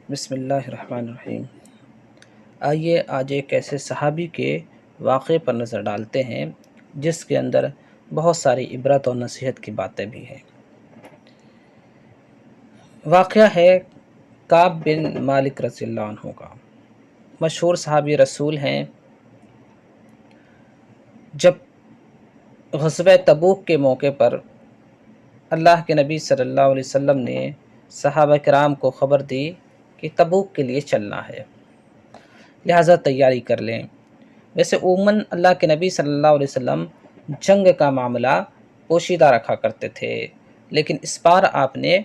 بسم اللہ الرحمن الرحیم۔ آئیے آج ایک ایسے صحابی کے واقعے پر نظر ڈالتے ہیں جس کے اندر بہت ساری عبرت اور نصیحت کی باتیں بھی ہیں۔ واقعہ ہے کعب بن مالک رضی اللہ عنہ کا۔ مشہور صحابی رسول ہیں۔ جب غزوہ تبوک کے موقع پر اللہ کے نبی صلی اللہ علیہ وسلم نے صحابہ کرام کو خبر دی کہ تبوک کے لیے چلنا ہے، لہٰذا تیاری کر لیں۔ ویسے عموماً اللہ کے نبی صلی اللہ علیہ وسلم جنگ کا معاملہ پوشیدہ رکھا کرتے تھے، لیکن اس بار آپ نے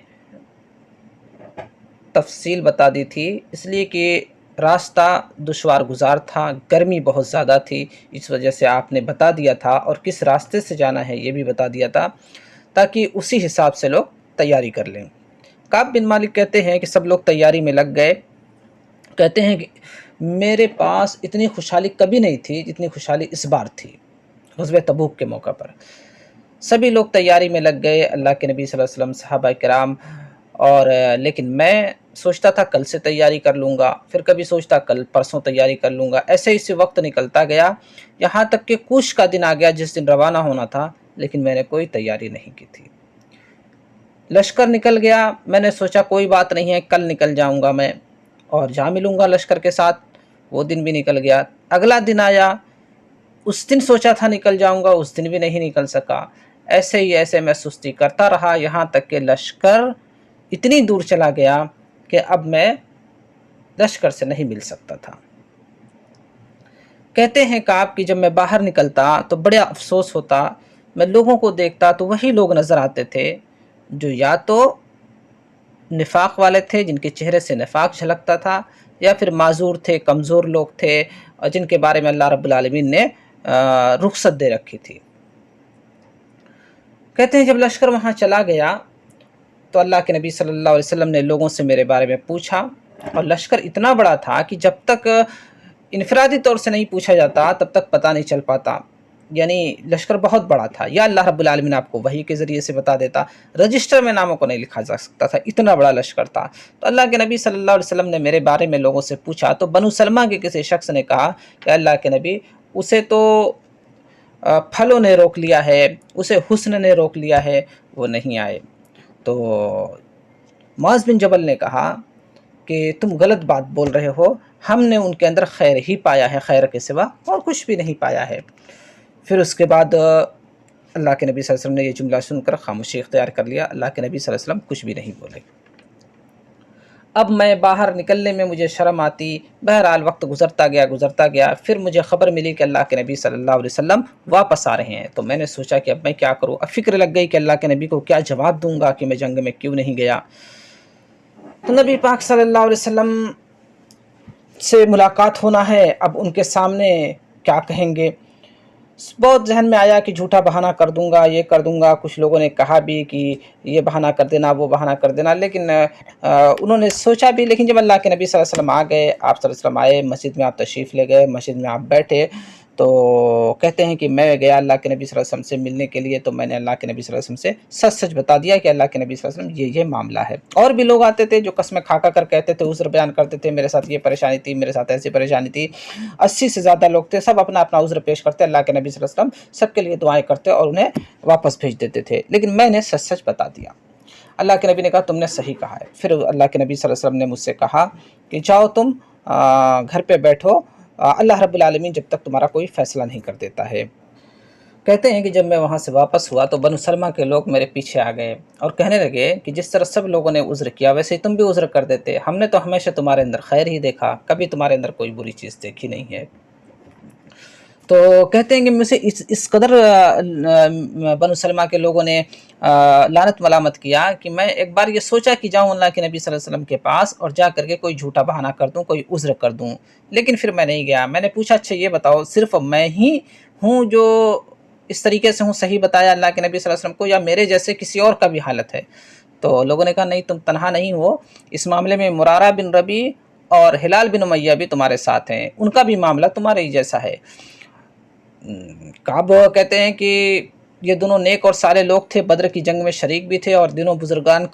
تفصیل بتا دی تھی، اس لیے کہ راستہ دشوار گزار تھا، گرمی بہت زیادہ تھی، اس وجہ سے آپ نے بتا دیا تھا، اور کس راستے سے جانا ہے یہ بھی بتا دیا تھا تاکہ اسی حساب سے لوگ تیاری کر لیں۔ کعب بن مالک کہتے ہیں کہ سب لوگ تیاری میں لگ گئے۔ کہتے ہیں کہ میرے پاس اتنی خوشحالی کبھی نہیں تھی جتنی خوشحالی اس بار تھی غزوہ تبوک کے موقع پر۔ سبھی لوگ تیاری میں لگ گئے، اللہ کے نبی صلی اللہ علیہ وسلم، صحابہ کرام، اور لیکن میں سوچتا تھا کل سے تیاری کر لوں گا، پھر کبھی سوچتا کل پرسوں تیاری کر لوں گا، ایسے ہی وقت نکلتا گیا، یہاں تک کہ کوچ کا دن آ گیا جس دن روانہ ہونا تھا، لیکن میں نے کوئی تیاری نہیں کی تھی۔ لشکر نکل گیا، میں نے سوچا کوئی بات نہیں ہے، کل نکل جاؤں گا میں اور جا ملوں گا لشکر کے ساتھ۔ وہ دن بھی نکل گیا، اگلا دن آیا، اس دن سوچا تھا نکل جاؤں گا، اس دن بھی نہیں نکل سکا۔ ایسے میں سستی کرتا رہا، یہاں تک کہ لشکر اتنی دور چلا گیا کہ اب میں لشکر سے نہیں مل سکتا تھا۔ کہتے ہیں کعب کہ جب میں باہر نکلتا تو بڑا افسوس ہوتا، میں لوگوں کو دیکھتا تو وہی لوگ نظر آتے تھے جو یا تو نفاق والے تھے، جن کے چہرے سے نفاق جھلکتا تھا، یا پھر معذور تھے، کمزور لوگ تھے، اور جن کے بارے میں اللہ رب العالمین نے رخصت دے رکھی تھی۔ کہتے ہیں جب لشکر وہاں چلا گیا تو اللہ کے نبی صلی اللہ علیہ وسلم نے لوگوں سے میرے بارے میں پوچھا، اور لشکر اتنا بڑا تھا کہ جب تک انفرادی طور سے نہیں پوچھا جاتا تب تک پتہ نہیں چل پاتا، یعنی لشکر بہت بڑا تھا، یا اللہ رب العالمین آپ کو وحی کے ذریعے سے بتا دیتا، رجسٹر میں ناموں کو نہیں لکھا جا سکتا تھا، اتنا بڑا لشکر تھا۔ تو اللہ کے نبی صلی اللہ علیہ وسلم نے میرے بارے میں لوگوں سے پوچھا، تو بنو سلمہ کے کسی شخص نے کہا کہ اللہ کے نبی، اسے تو پھلوں نے روک لیا ہے، اسے حسن نے روک لیا ہے، وہ نہیں آئے۔ تو معاذ بن جبل نے کہا کہ تم غلط بات بول رہے ہو، ہم نے ان کے اندر خیر ہی پایا ہے، خیر کے سوا اور کچھ بھی نہیں پایا ہے۔ پھر اس کے بعد اللہ کے نبی صلی اللہ علیہ وسلم نے یہ جملہ سن کر خاموشی اختیار کر لیا، اللہ کے نبی صلی اللہ علیہ وسلم کچھ بھی نہیں بولے۔ اب میں باہر نکلنے میں مجھے شرم آتی، بہرحال وقت گزرتا گیا، پھر مجھے خبر ملی کہ اللہ کے نبی صلی اللہ علیہ وسلم واپس آ رہے ہیں، تو میں نے سوچا کہ اب میں کیا کروں، اب فکر لگ گئی کہ اللہ کے نبی کو کیا جواب دوں گا کہ میں جنگ میں کیوں نہیں گیا۔ تو نبی پاک صلی اللہ علیہ وسلم سے ملاقات ہونا ہے، اب ان کے سامنے کیا کہیں گے۔ بہت ذہن میں آیا کہ جھوٹا بہانہ کر دوں گا، یہ کر دوں گا، کچھ لوگوں نے کہا بھی کہ یہ بہانہ کر دینا، وہ بہانہ کر دینا، لیکن انہوں نے سوچا بھی، لیکن جب اللہ کے نبی صلی اللہ علیہ وسلم آ گئے، آپ صلی اللہ علیہ وسلم آئے، مسجد میں آپ تشریف لے گئے، مسجد میں آپ بیٹھے، تو کہتے ہیں کہ میں گیا اللہ کے نبی صلی اللہ علیہ وسلم سے ملنے کے لیے، تو میں نے اللہ کے نبی صلی اللہ علیہ وسلم سے سچ بتا دیا کہ اللہ کے نبی صلی اللہ علیہ وسلم یہ معاملہ ہے۔ اور بھی لوگ آتے تھے جو قسمیں کھا کر کہتے تھے، عذر بیان کرتے تھے، میرے ساتھ یہ پریشانی تھی، میرے ساتھ ایسی پریشانی تھی۔ 80 سے زیادہ لوگ تھے، سب اپنا اپنا عذر پیش کرتے، اللہ کے نبی صلی اللہ علیہ وسلم سب کے لیے دعائیں کرتے اور انہیں واپس بھیج دیتے تھے، لیکن میں نے سچ بتا دیا۔ اللہ کے نبی نے کہا تم نے صحیح کہا ہے۔ پھر اللہ کے نبی صلی اللہ علیہ وسلم نے مجھ سے کہا کہ جاؤ تم گھر پہ بیٹھو، اللہ رب العالمین جب تک تمہارا کوئی فیصلہ نہیں کر دیتا ہے۔ کہتے ہیں کہ جب میں وہاں سے واپس ہوا تو بنو سلمہ کے لوگ میرے پیچھے آ گئے اور کہنے لگے کہ جس طرح سب لوگوں نے عذر کیا ویسے ہی تم بھی عذر کر دیتے، ہم نے تو ہمیشہ تمہارے اندر خیر ہی دیکھا، کبھی تمہارے اندر کوئی بری چیز دیکھی نہیں ہے۔ تو کہتے ہیں کہ مجھے اس قدر بنو سلمہ کے لوگوں نے لعنت ملامت کیا کہ میں ایک بار یہ سوچا کہ جاؤں اللہ کے نبی صلی اللہ علیہ وسلم کے پاس اور جا کر کے کوئی جھوٹا بہانہ کر دوں، کوئی عذر کر دوں، لیکن پھر میں نہیں گیا۔ میں نے پوچھا اچھا یہ بتاؤ صرف میں ہی ہوں جو اس طریقے سے ہوں صحیح بتایا اللہ کے نبی صلی اللہ علیہ وسلم کو، یا میرے جیسے کسی اور کا بھی حالت ہے؟ تو لوگوں نے کہا نہیں تم تنہا نہیں ہو، اس معاملے میں مرارہ بن ربی اور ہلال بن امیہ بھی تمہارے ساتھ ہیں، ان کا بھی معاملہ تمہارے ہی جیسا ہے۔ کعب کہتے ہیں کہ یہ دونوں نیک اور صالح لوگ تھے، بدر کی جنگ میں شریک بھی تھے، اور دونوں بزرگان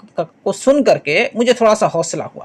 کو سن کر کے مجھے تھوڑا سا حوصلہ ہوا۔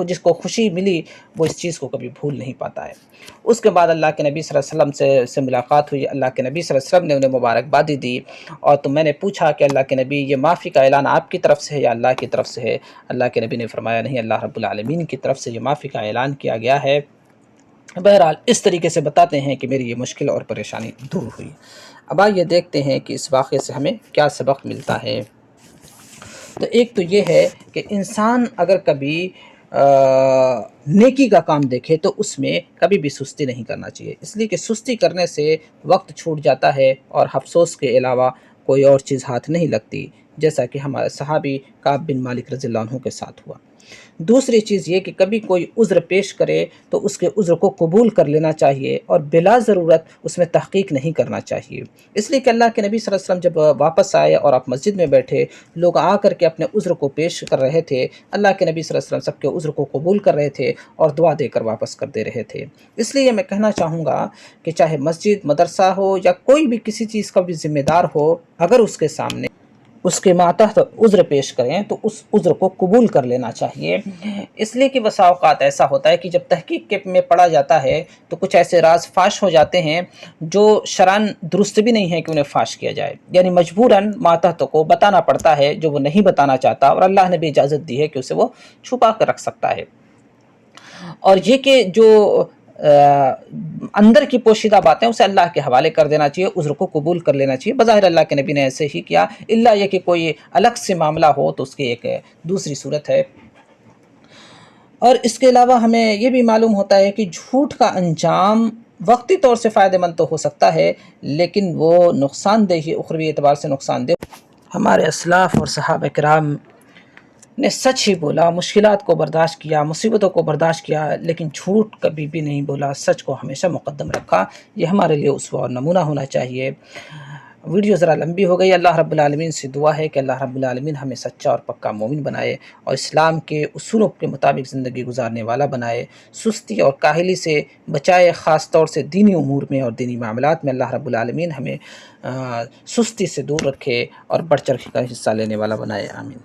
جس کو خوشی ملی وہ اس چیز کو کبھی بھول نہیں پاتا ہے۔ اس کے بعد اللہ کے نبی صلی اللہ علیہ وسلم سے ملاقات ہوئی، اللہ کے نبی صلی اللہ علیہ وسلم نے انہیں مبارکبادی دی، اور تو میں نے پوچھا کہ اللہ کے نبی یہ معافی کا اعلان آپ کی طرف سے ہے یا اللہ کی طرف سے ہے؟ اللہ کے نبی نے فرمایا نہیں، اللہ رب العالمین کی طرف سے یہ معافی کا اعلان کیا گیا ہے۔ بہرحال اس طریقے سے بتاتے ہیں کہ میری یہ مشکل اور پریشانی دور ہوئی۔ اب آئیے دیکھتے ہیں کہ اس واقعے سے ہمیں کیا سبق ملتا ہے۔ تو ایک تو یہ ہے کہ انسان اگر کبھی نیکی کا کام دیکھے تو اس میں کبھی بھی سستی نہیں کرنا چاہیے، اس لیے کہ سستی کرنے سے وقت چھوٹ جاتا ہے اور افسوس کے علاوہ کوئی اور چیز ہاتھ نہیں لگتی، جیسا کہ ہمارے صحابی کعب بن مالک رضی اللہ عنہ کے ساتھ ہوا۔ دوسری چیز یہ کہ کبھی کوئی عذر پیش کرے تو اس کے عذر کو قبول کر لینا چاہیے اور بلا ضرورت اس میں تحقیق نہیں کرنا چاہیے، اس لیے کہ اللہ کے نبی صلی اللہ علیہ وسلم جب واپس آئے اور آپ مسجد میں بیٹھے، لوگ آ کر کے اپنے عذر کو پیش کر رہے تھے، اللہ کے نبی صلی اللہ علیہ وسلم سب کے عذر کو قبول کر رہے تھے اور دعا دے کر واپس کر دے رہے تھے۔ اس لیے میں کہنا چاہوں گا کہ چاہے مسجد، مدرسہ ہو یا کوئی بھی کسی چیز کا بھی ذمہ دار ہو، اگر اس کے سامنے اس کے ماتحت عذر پیش کریں تو اس عذر کو قبول کر لینا چاہیے، اس لیے کہ بسا اوقات ایسا ہوتا ہے کہ جب تحقیق میں پڑا جاتا ہے تو کچھ ایسے راز فاش ہو جاتے ہیں جو شرعاً درست بھی نہیں ہے کہ انہیں فاش کیا جائے، یعنی مجبوراً ماتحت کو بتانا پڑتا ہے جو وہ نہیں بتانا چاہتا، اور اللہ نے بھی اجازت دی ہے کہ اسے وہ چھپا کر رکھ سکتا ہے۔ اور یہ کہ جو اندر کی پوشیدہ باتیں اسے اللہ کے حوالے کر دینا چاہیے، عذر کو قبول کر لینا چاہیے۔ بظاہر اللہ کے نبی نے ایسے ہی کیا، الا یہ کہ کوئی الگ سے معاملہ ہو تو اس کی ایک دوسری صورت ہے۔ اور اس کے علاوہ ہمیں یہ بھی معلوم ہوتا ہے کہ جھوٹ کا انجام وقتی طور سے فائدہ مند تو ہو سکتا ہے لیکن وہ نقصان دہ ہی، اخروی اعتبار سے نقصان دہ۔ ہمارے اسلاف اور صحابہ کرام نے سچ ہی بولا، مشکلات کو برداشت کیا، مصیبتوں کو برداشت کیا، لیکن جھوٹ کبھی بھی نہیں بولا، سچ کو ہمیشہ مقدم رکھا۔ یہ ہمارے لیے اسوہ اور نمونہ ہونا چاہیے۔ ویڈیو ذرا لمبی ہو گئی، اللہ رب العالمین سے دعا ہے کہ اللہ رب العالمین ہمیں سچا اور پکا مومن بنائے اور اسلام کے اصولوں کے مطابق زندگی گزارنے والا بنائے، سستی اور کاہلی سے بچائے، خاص طور سے دینی امور میں اور دینی معاملات میں اللہ رب العالمین ہمیں سستی سے دور رکھے اور بڑھ چڑھ کر حصہ لینے والا بنائے، آمین۔